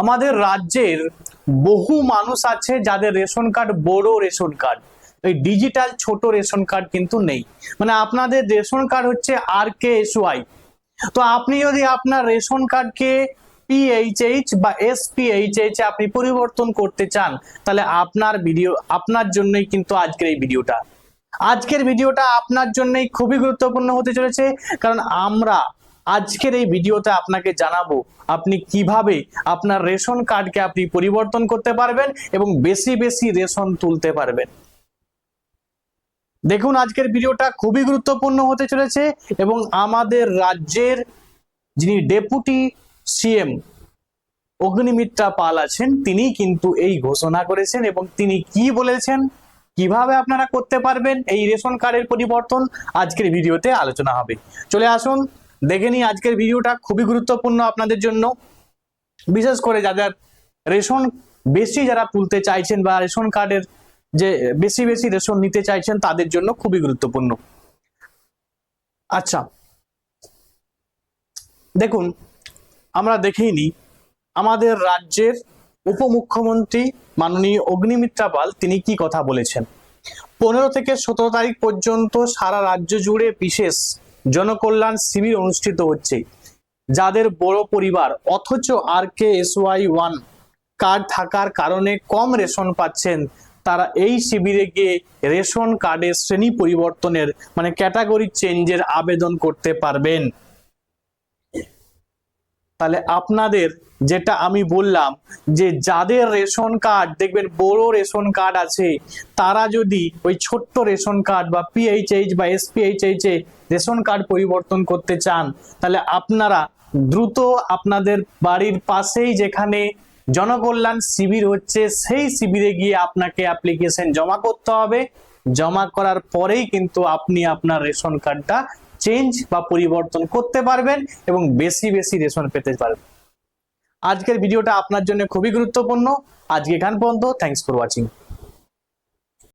আমাদের রাজ্যের বহু মানুষ আছে যাদের রেশন কার্ড বড় রেশন কার্ড, এই ডিজিটাল ছোট রেশন কার্ড কিন্তু নেই। মানে আপনাদের রেশন কার্ড হচ্ছে RKSY। তো আপনি যদি আপনার রেশন কার্ডকে PHH বা SPHH আপনি পরিবর্তন করতে চান, তাহলে আপনার জন্যই কিন্তু আজকের ভিডিওটা আপনার জন্যই খুবই গুরুত্বপূর্ণ হতে চলেছে। কারণ আমরা আজকের এই ভিডিওতে আপনাকে জানাবো আপনি কিভাবে আপনার রেশন কার্ডকে আপনি পরিবর্তন করতে পারবেন এবং বেশি বেশি রেশন তুলতে পারবেন। দেখুন, আজকের ভিডিওটা খুবই গুরুত্বপূর্ণ হতে চলেছে এবং আমাদের রাজ্যের যিনি ডেপুটি CM অগ্নিমিত্রা পাল আছেন, তিনি কিন্তু এই ঘোষণা করেছেন এবং তিনি কি বলেছেন, কিভাবে আপনারা করতে পারবেন এই রেশন কার্ডের পরিবর্তন, আজকের ভিডিওতে আলোচনা হবে। চলে আসুন দেখে নিই আজকের ভিডিওটা, খুবই গুরুত্বপূর্ণ আপনাদের জন্য, বিশেষ করে যাদের রেশন বেশি যারা তুলতে চাইছেন বা রেশন কার্ডের যে বেশি বেশি রেশন নিতে চাইছেন তাদের জন্য খুবই গুরুত্বপূর্ণ। আচ্ছা, দেখুন আমরা দেখেই নিই আমাদের রাজ্যের উপমুখ্যমন্ত্রী মাননীয় অগ্নিমিত্রা পাল তিনি কি কথা বলেছেন। 15 থেকে 17 তারিখ পর্যন্ত সারা রাজ্য জুড়ে বিশেষ জনকল্যাণ শিবির অনুষ্ঠিত হচ্ছে। যাদের বড় পরিবার অথচ RKSY 1 কার্ড থাকার কারণে কম রেশন পাচ্ছেন, তারা এই শিবিরে গিয়ে রেশন কার্ডের শ্রেণী পরিবর্তনের মানে ক্যাটাগরি চেঞ্জের আবেদন করতে পারবেন। তাহলে আপনাদের যেটা আমি বললাম যে যাদের রেশন কার্ড দেখবেন বড় রেশন কার্ড আছে, তারা যদি ওই ছোট্ট রেশন কার্ড বা PHH বা SPHH এ রেশন কার্ড পরিবর্তন করতে চান, তাহলে আপনারা দ্রুত আপনাদের বাড়ির পাশেই যেখানে জনকল্যাণ শিবির হচ্ছে সেই শিবিরে গিয়ে আপনাকে অ্যাপ্লিকেশন জমা করতে হবে। জমা করার পরেই কিন্তু আপনি আপনার রেশন কার্ডটা চেঞ্জ বা পরিবর্তন করতে পারবেন এবং বেশি বেশি রেশন পেতে পারবেন। আজকের ভিডিওটা আপনার জন্য খুবই গুরুত্বপূর্ণ। আজকে এখান পর্যন্ত, থ্যাঙ্কস ফর ওয়াচিং।